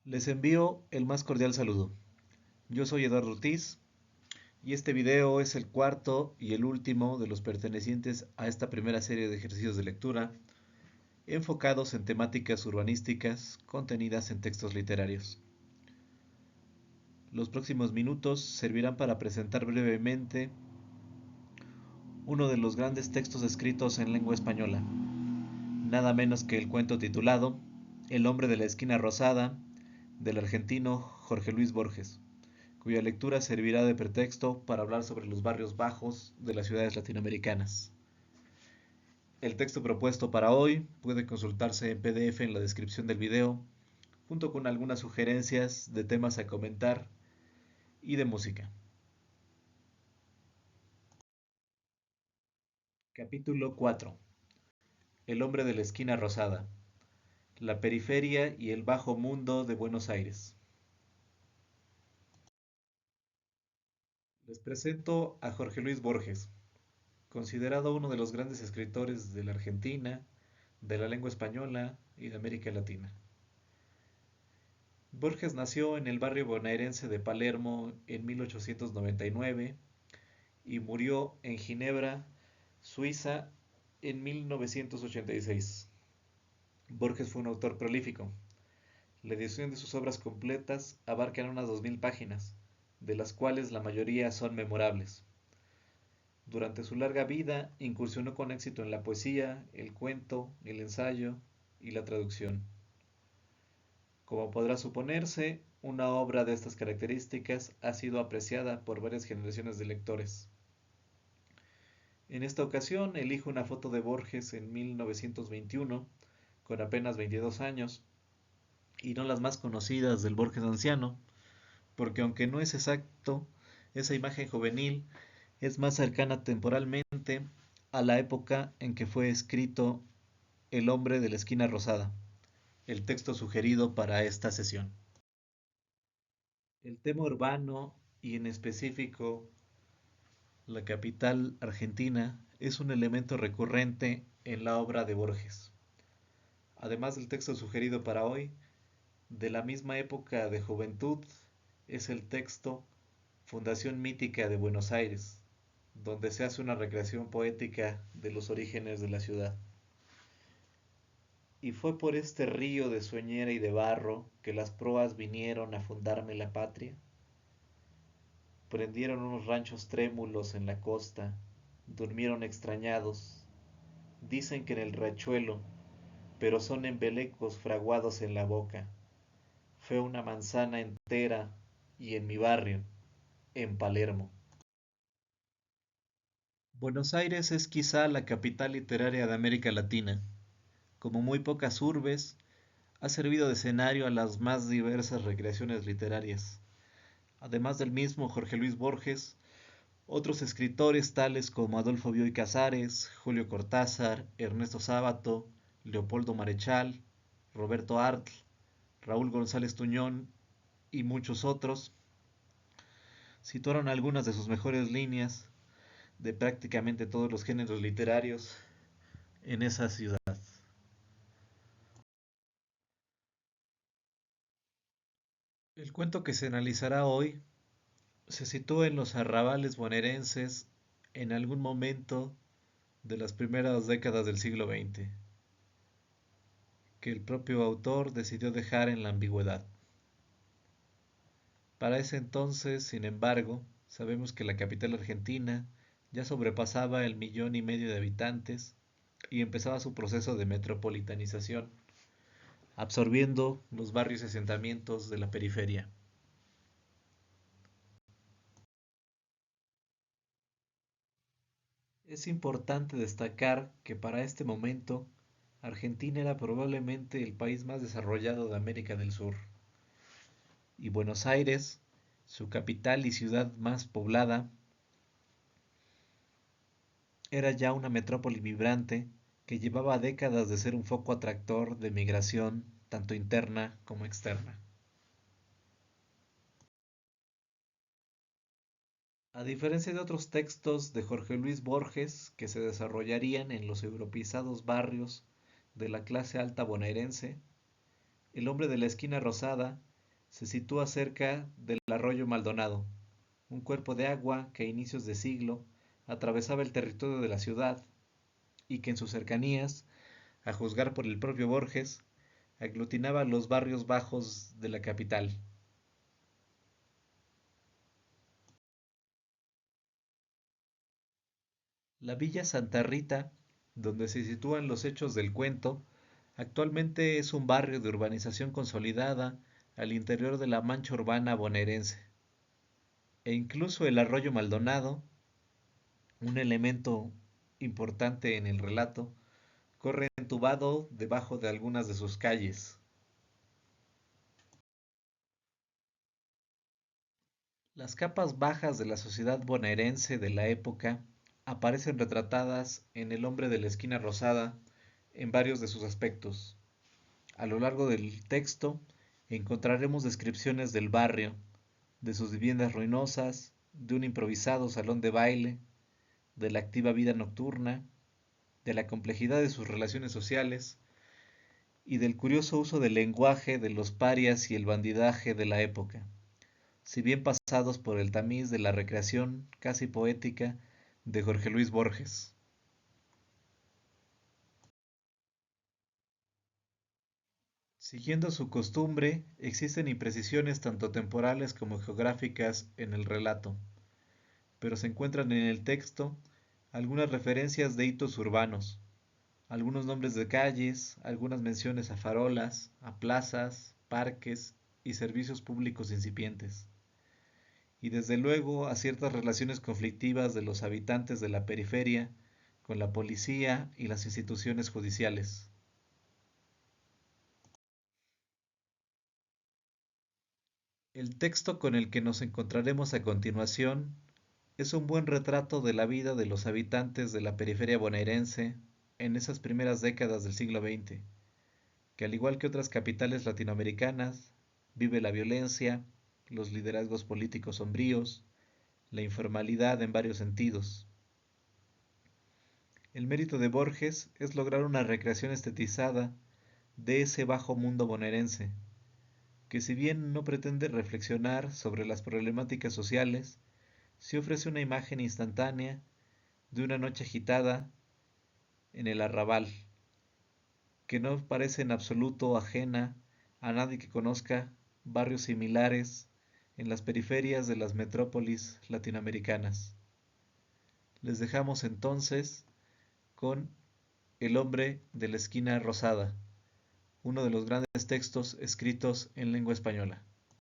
Les envío el más cordial saludo. Yo soy Eduardo Ortiz y este video es el cuarto y el último de los pertenecientes a esta primera serie de ejercicios de lectura enfocados en temáticas urbanísticas contenidas en textos literarios. Los próximos minutos servirán para presentar brevemente uno de los grandes textos escritos en lengua española, nada menos que el cuento titulado El hombre de la esquina rosada, del argentino Jorge Luis Borges, cuya lectura servirá de pretexto para hablar sobre los barrios bajos de las ciudades latinoamericanas. El texto propuesto para hoy puede consultarse en PDF en la descripción del video, junto con algunas sugerencias de temas a comentar y de música. Capítulo 4. El hombre de la esquina rosada. La periferia y el bajo mundo de Buenos Aires. Les presento a Jorge Luis Borges, considerado uno de los grandes escritores de la Argentina, de la lengua española y de América Latina. Borges nació en el barrio bonaerense de Palermo en 1899 y murió en Ginebra, Suiza, en 1986. Borges fue un autor prolífico. La edición de sus obras completas abarcan unas 2000 páginas, de las cuales la mayoría son memorables. Durante su larga vida incursionó con éxito en la poesía, el cuento, el ensayo y la traducción. Como podrá suponerse, una obra de estas características ha sido apreciada por varias generaciones de lectores. En esta ocasión elijo una foto de Borges en 1921, con apenas 22 años, y no las más conocidas del Borges anciano, porque aunque no es exacto, esa imagen juvenil es más cercana temporalmente a la época en que fue escrito El hombre de la esquina rosada, el texto sugerido para esta sesión. El tema urbano y en específico la capital argentina es un elemento recurrente en la obra de Borges. Además del texto sugerido para hoy, de la misma época de juventud es el texto Fundación Mítica de Buenos Aires, donde se hace una recreación poética de los orígenes de la ciudad. Y fue por este río de sueñera y de barro que las proas vinieron a fundarme la patria. Prendieron unos ranchos trémulos en la costa, durmieron extrañados. Dicen que en el riachuelo, pero son embelecos fraguados en la boca. Fue una manzana entera y en mi barrio, en Palermo. Buenos Aires es quizá la capital literaria de América Latina. Como muy pocas urbes, ha servido de escenario a las más diversas recreaciones literarias. Además del mismo Jorge Luis Borges, otros escritores tales como Adolfo Bioy Casares, Julio Cortázar, Ernesto Sábato, Leopoldo Marechal, Roberto Arlt, Raúl González Tuñón y muchos otros situaron algunas de sus mejores líneas de prácticamente todos los géneros literarios en esa ciudad. El cuento que se analizará hoy se sitúa en los arrabales bonaerenses en algún momento de las primeras décadas del siglo XX, que el propio autor decidió dejar en la ambigüedad. Para ese entonces, sin embargo, sabemos que la capital argentina ya sobrepasaba el 1,5 millones de habitantes y empezaba su proceso de metropolitanización, absorbiendo los barrios y asentamientos de la periferia. Es importante destacar que para este momento Argentina era probablemente el país más desarrollado de América del Sur, y Buenos Aires, su capital y ciudad más poblada, era ya una metrópoli vibrante que llevaba décadas de ser un foco atractor de migración tanto interna como externa. A diferencia de otros textos de Jorge Luis Borges que se desarrollarían en los europeizados barrios de la clase alta bonaerense, El hombre de la esquina rosada Se sitúa cerca del arroyo Maldonado, un cuerpo de agua que a inicios de siglo atravesaba el territorio de la ciudad y que en sus cercanías, a juzgar por el propio Borges, aglutinaba los barrios bajos de la capital. La Villa Santa Rita, donde se sitúan los hechos del cuento, actualmente es un barrio de urbanización consolidada al interior de la mancha urbana bonaerense. E incluso el arroyo Maldonado, un elemento importante en el relato, corre entubado debajo de algunas de sus calles. Las capas bajas de la sociedad bonaerense de la época aparecen retratadas en El hombre de la esquina rosada en varios de sus aspectos. A lo largo del texto encontraremos descripciones del barrio, de sus viviendas ruinosas, de un improvisado salón de baile, de la activa vida nocturna, de la complejidad de sus relaciones sociales y del curioso uso del lenguaje de los parias y el bandidaje de la época, si bien pasados por el tamiz de la recreación casi poética de Jorge Luis Borges. Siguiendo su costumbre, existen imprecisiones tanto temporales como geográficas en el relato, pero se encuentran en el texto algunas referencias de hitos urbanos, algunos nombres de calles, algunas menciones a farolas, a plazas, parques y servicios públicos incipientes, y desde luego a ciertas relaciones conflictivas de los habitantes de la periferia con la policía y las instituciones judiciales. El texto con el que nos encontraremos a continuación es un buen retrato de la vida de los habitantes de la periferia bonaerense en esas primeras décadas del siglo XX, que al igual que otras capitales latinoamericanas, vive la violencia, los liderazgos políticos sombríos, la informalidad en varios sentidos. El mérito de Borges es lograr una recreación estetizada de ese bajo mundo bonaerense, que si bien no pretende reflexionar sobre las problemáticas sociales, sí ofrece una imagen instantánea de una noche agitada en el arrabal, que no parece en absoluto ajena a nadie que conozca barrios similares en las periferias de las metrópolis latinoamericanas. Les dejamos entonces con El hombre de la esquina rosada, uno de los grandes textos escritos en lengua española.